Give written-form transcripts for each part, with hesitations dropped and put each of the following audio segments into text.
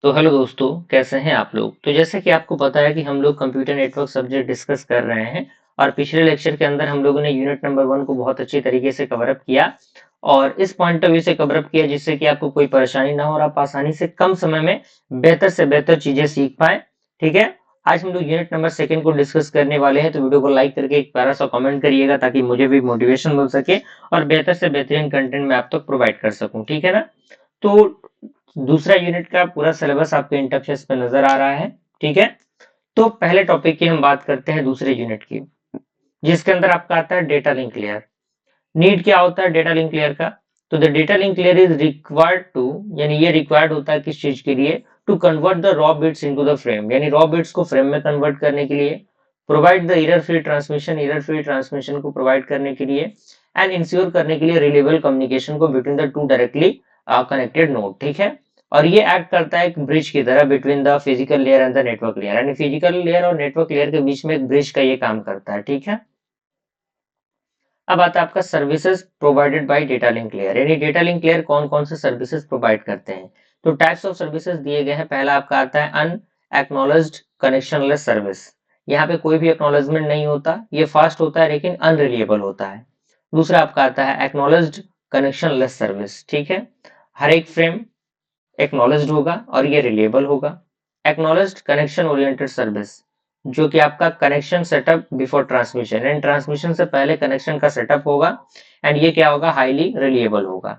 तो हेलो दोस्तों, कैसे हैं आप लोग। तो जैसे कि आपको पता है कि हम लोग कंप्यूटर नेटवर्क सब्जेक्ट डिस्कस कर रहे हैं और पिछले लेक्चर के अंदर हम लोगों ने यूनिट नंबर 1 को बहुत अच्छी तरीके से कवर अप किया और इस पॉइंट ऑफ व्यू से कवर अप किया जिससे कि आपको कोई परेशानी ना हो और आप आसानी से कम समय में बेहतर से बेहतर चीजें सीख पाए। ठीक है। आज हम लोग यूनिट नंबर 2 को डिस्कस करने वाले हैं, तो वीडियो को लाइक करके एक प्यारा सा कमेंट करिएगा ताकि मुझे भी मोटिवेशन मिल सके और बेहतर से बेहतरीन कंटेंट मैं आप तक प्रोवाइड कर सकूं। ठीक है ना। तो दूसरा यूनिट का पूरा सिलेबस आपके इंटरफेस पे नजर आ रहा है। ठीक है। तो पहले टॉपिक की हम बात करते हैं दूसरे यूनिट की, जिसके अंदर आपका आता है डेटा लिंक लेयर। नीड क्या होता है डेटा लिंक लेयर का। तो the data link layer is required to, यानी ये रिक्वायर्ड होता है किस चीज के लिए, to convert the raw bits into the frame, यानी रॉ बिट्स को फ्रेम में कन्वर्ट करने के लिए, provide the error free transmission को प्रोवाइड करने के लिए, एंड इंश्योर करने के लिए रिलेबल कम्युनिकेशन को between the two directly connected node. ठीक है। और ये एक्ट करता है एक ब्रिज की तरह between the physical layer and the network layer, यानी फिजिकल लेयर और नेटवर्क लेयर के बीच में एक ब्रिज का ये काम करता है। ठीक है। अब आता है आपका services provided by data link layer, यानी डेटा लिंक लेयर कौन कौन से सर्विसेज प्रोवाइड करते हैं। तो टाइप्स ऑफ सर्विसेज दिए गए हैं। पहला आपका आता है अनएक्नॉलेज्ड कनेक्शनलेस सर्विस। यहाँ पे कोई भी एक्नॉलेजमेंट नहीं होता, ये फास्ट होता है लेकिन अनरिलिएबल होता है। दूसरा आपका आता है एक्नॉलेज्ड कनेक्शनलेस सर्विस। ठीक है। हर एक फ्रेम एक्नॉलेज्ड होगा और ये रिलिएबल होगा। एक्नॉलेज्ड कनेक्शन ओरिएंटेड सर्विस, जो कि आपका connection setup before transmission, and transmission से पहले कनेक्शन का सेटअप होगा एंड ये क्या होगा, हाईली रिलिएबल होगा।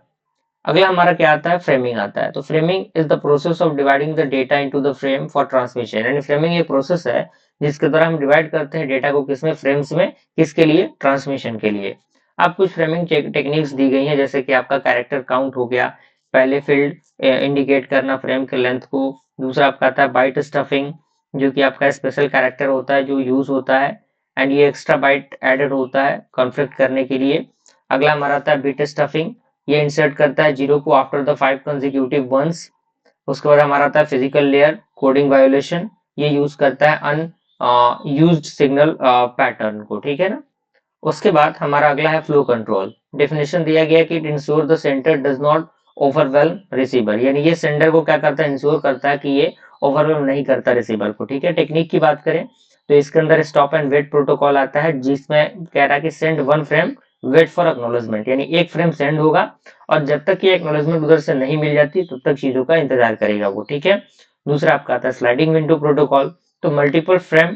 अगला हमारा क्या आता है, फ्रेमिंग आता है। तो framing is the process of dividing the data into the frame for transmission, यानी फ्रेमिंग एक प्रोसेस है जिसके द्वारा हम डिवाइड करते हैं डेटा को किसमें, फ्रेम्स में, किसके लिए, ट्रांसमिशन के लिए। अब कुछ फ्रेमिंग टेक्निक्स दी गई हैं, जैसे कि आपका कैरेक्टर काउंट हो गया, पहले फील्ड इंडिकेट करना फ्रेम के लेंथ को। दूसरा आपका आता है बाइट स्टफिंग, जो कि आपका स्पेशल कैरेक्टर होता है जो यूज होता है एंड ये एक्स्ट्रा बाइट एडेड होता है कॉन्फ्लिक्ट करने के लिए। अगला हमारा आता है बिट स्टफिंग, ये इंसर्ट करता है जीरो को आफ्टर द 5 कंसेक्यूटिव वंस। उसके बाद हमारा आता है फिजिकल लेयर कोडिंग वायोलेशन, ये यूज करता है अन यूज्ड सिग्नल पैटर्न को। ठीक है ना। उसके बाद हमारा अगला है फ्लो कंट्रोल। डेफिनेशन दिया गया कि it ensure the sender does not overwhelm receiver, यानी ये सेंडर को क्या करता है, इंश्योर करता है कि ये ओवरवेल्म नहीं करता रिसीवर को। ठीक है। टेक्निक की बात करें तो इसके अंदर स्टॉप एंड वेट प्रोटोकॉल आता है, जिसमें कह रहा है कि send one frame wait for acknowledgement, यानी एक फ्रेम सेंड होगा और जब तक ये एक्नॉलेजमेंट उधर से नहीं मिल जाती तब तक चीजों का इंतजार करेगा वो। ठीक है। दूसरा आपका आता है स्लाइडिंग विंडो प्रोटोकॉल। तो multiple frame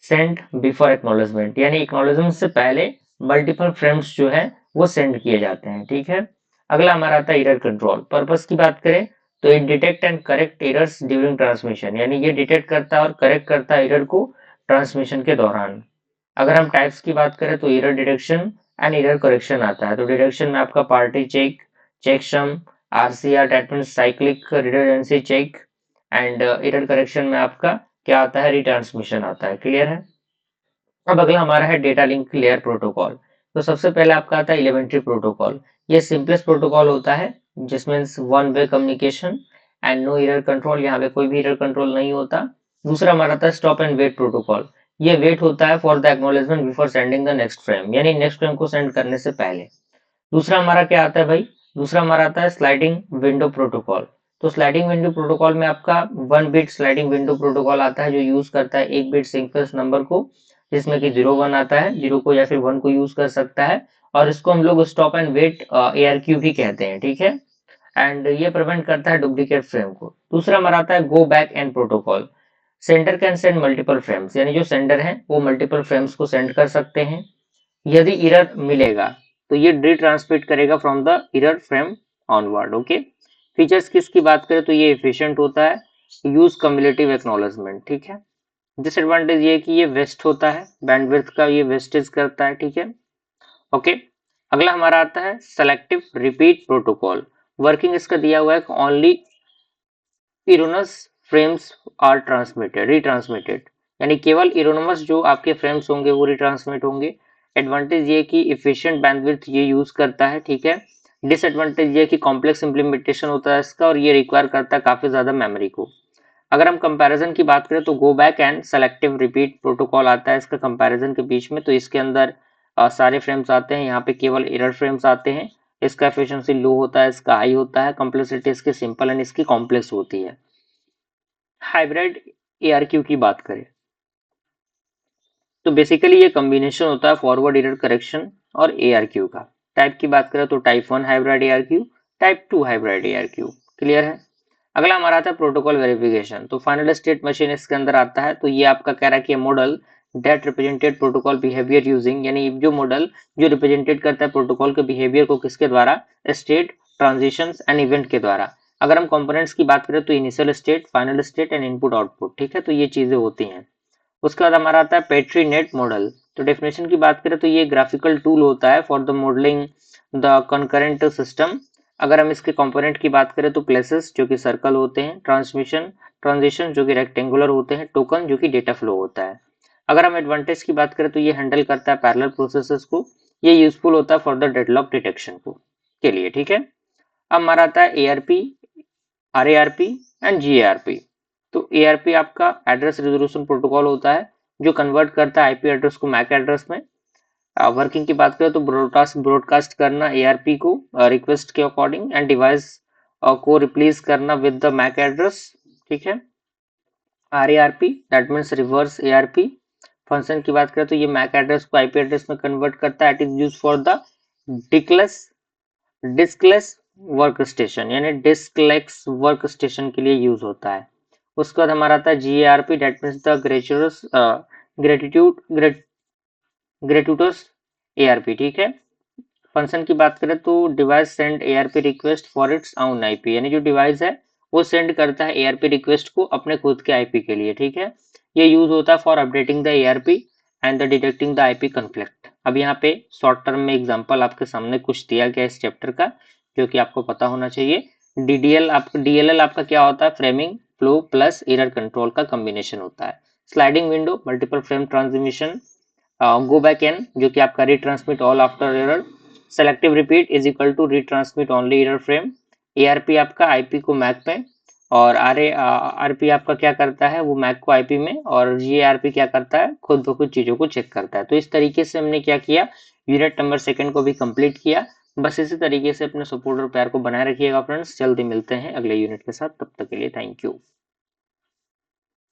send before acknowledgement, यानी एक्नॉलेजमेंट से पहले मल्टीपल फ्रेम्स जो है वो सेंड किए जाते हैं। ठीक है। अगला हमारा आता है एरर कंट्रोल। पर्पस की बात करें तो it detect and correct errors during transmission, यानी ये डिटेक्ट करता है और करेक्ट करता है एरर को ट्रांसमिशन के दौरान। अगर हम टाइप्स की बात करें तो error detection and error correction आता है। तो डिटेक्शन में आपका parity check, checksum, RCR, that means cyclic redundancy check, and error correction में आपका क्या आता है, रिट्रांसमिशन आता है। क्लियर है। अब अगला हमारा है डेटा लिंक लेयर प्रोटोकॉल। तो सबसे पहले आपका आता है एलिमेंट्री प्रोटोकॉल। ये सिंपलेस्ट प्रोटोकॉल होता है जिसमें one way communication and no error control, यहाँ पे कोई भी एरर कंट्रोल नहीं होता। दूसरा हमारा आता है स्टॉप एंड वेट प्रोटोकॉल। ये वेट होता है for the acknowledgement before sending the next frame, यानी नेक्स्ट फ्रेम को सेंड करने से पहले। दूसरा हमारा क्या आता है भाई, दूसरा हमारा आता है स्लाइडिंग विंडो प्रोटोकॉल। तो स्लाइडिंग विंडो प्रोटोकॉल में आपका one bit sliding window protocol आता है, जो यूज करता है एक बिट सीक्वेंस नंबर को, जिसमें कि 01 आता है, 0 को या फिर 1 को यूज कर सकता है। और इसको हम लोग स्टॉप एंड वेट ARQ भी कहते हैं। ठीक है। एंड ये प्रिवेंट करता है डुप्लीकेट फ्रेम को। दूसरा हमारा आता है go back and protocol. Sender can send multiple frames, यानी जो सेंडर है वो मल्टीपल फ्रेम्स को सेंड कर सकते हैं। यदि एरर मिलेगा तो ये रिट्रांसमिट करेगा from the error frame onward. Okay. Features किसकी बात करें तो ये एफिशिएंट होता है, यूज कम्युलेटिव एक्नॉलेजमेंट। ठीक है। डिसएडवांटेज ये कि ये वेस्ट होता है, बैंडविड्थ का ये वेस्टेज करता है। ठीक है। ओके। अगला हमारा आता है सेलेक्टिव रिपीट प्रोटोकॉल। वर्किंग इसका दिया हुआ है only इरोनस frames are transmitted retransmitted, यानी केवल इरोनमस जो आपके फ्रेम्स होंगे वो रिट्रांसमिट होंगे। एडवांटेज ये कि इफिशिएंट बैंडविड्थ ये यूज करता है। ठीक है। डिसएडवांटेज ये कि कॉम्प्लेक्स इंप्लीमेंटेशन होता है इसका और ये रिक्वायर करता है काफी ज्यादा मेमोरी को। अगर हम कंपैरिजन की बात करें तो go back and selective repeat protocol आता है इसका कंपैरिजन के बीच में। तो इसके अंदर सारे फ्रेम्स आते हैं, यहाँ पे केवल एरर फ्रेम्स आते हैं। इसका एफिशिएंसी लो होता है, इसका हाई होता है, कॉम्प्लेक्सिटी इसकी सिंपल एंड इसकी कॉम्प्लेक्स होती है। हाइब्रिड ARQ की बात करें तो बेसिकली ये कॉम्बिनेशन होता है फॉरवर्ड एरर करेक्शन और ARQ का। टाइप की बात करें तो type 1 hybrid ARQ, type 2 hybrid ARQ। Clear है। अगला हमारा आता है प्रोटोकॉल वेरिफिकेशन। तो फाइनल स्टेट मशीन इसके अंदर आता है। तो ये आपका कह रहा है कि model that represented protocol behaviour using, यानी जो मॉडल जो रिप्रेजेंटेड करता है प्रोटोकॉल के बिहेवियर को किसके द्वारा, स्टेट, ट्रांजिशंस एंड इवेंट के द्वारा। अगर हम कंपोनेंट्स की बात करें तो initial state, final state and input output. ठीक है, तो ये चीजें होती हैं। उसके बाद हमारा आता है पेट्री नेट मॉडल। तो डेफिनेशन की बात करें तो ये ग्राफिकल टूल होता है for the modelling the concurrent system. अगर हम इसके कंपोनेंट की बात करें तो प्लेसेस जो कि सर्कल होते हैं, ट्रांसमिशन ट्रांजिशन जो कि रेक्टेंगुलर होते हैं, टोकन जो कि डेटा फ्लो होता है। अगर हम एडवांटेज की बात करें तो ये हैंडल करता है पैरेलल प्रोसेसेस को। ये यूजफुल होता है फॉर द डेडलॉक डिटेक्शन को के लिए। ठीक है। अब हमारा आता है ARP, RARP एंड GARP। तो ARP आपका एड्रेस रेजोल्यूशन प्रोटोकॉल होता है जो कन्वर्ट करता है आईपी एड्रेस को मैक एड्रेस में। वर्किंग की बात करें तो ब्रॉडकास्ट करना ARP को रिक्वेस्ट के अकॉर्डिंग एंड डिवाइस को रिप्लेस करना विद द मैक एड्रेस। ठीक है। RARP that means reverse ARP। Function की बात करें तो ये मैक एड्रेस को आईपी एड्रेस में कन्वर्ट करता है। It is use for the diskless diskless work station, यानी डिस्कलेक्स वर्क स्टेशन के लिए यूज होता है। उसके बाद हमारा आता है GARP that means the gratitude gratuitous ARP। ठीक है। फंक्शन की बात करें तो device send ARP request for its own IP, यानी जो डिवाइस है वो सेंड करता है ARP रिक्वेस्ट को अपने खुद के आईपी के लिए। ठीक है। ये यूज होता है for updating the ARP and the detecting the IP conflict. अब यहाँ पे शॉर्ट टर्म में एग्जांपल आपके सामने कुछ दिया गया इस चैप्टर का जो कि आपको पता होना चाहिए। DLL आपका क्या होता है, framing flow plus error control का कॉम्बिनेशन होता है। Sliding window multiple frame transmission, go back N जो कि आपका retransmit all after error, selective repeat is equal to retransmit only error frame. ARP आपका आईपी को मैक में, और RP आपका क्या करता है, वो मैक को आईपी में, और GARP क्या करता है, खुद ब खुद चीजों को चेक करता है। तो इस तरीके से हमने क्या किया, यूनिट नंबर सेकंड को भी कंप्लीट किया। बस इसी तरीके से अपने सपोर्ट और प्यार को बनाए रखिएगा फ्रेंड्स। जल्दी मिलते हैं अगले यूनिट के साथ, तब तक के लिए थैंक यू।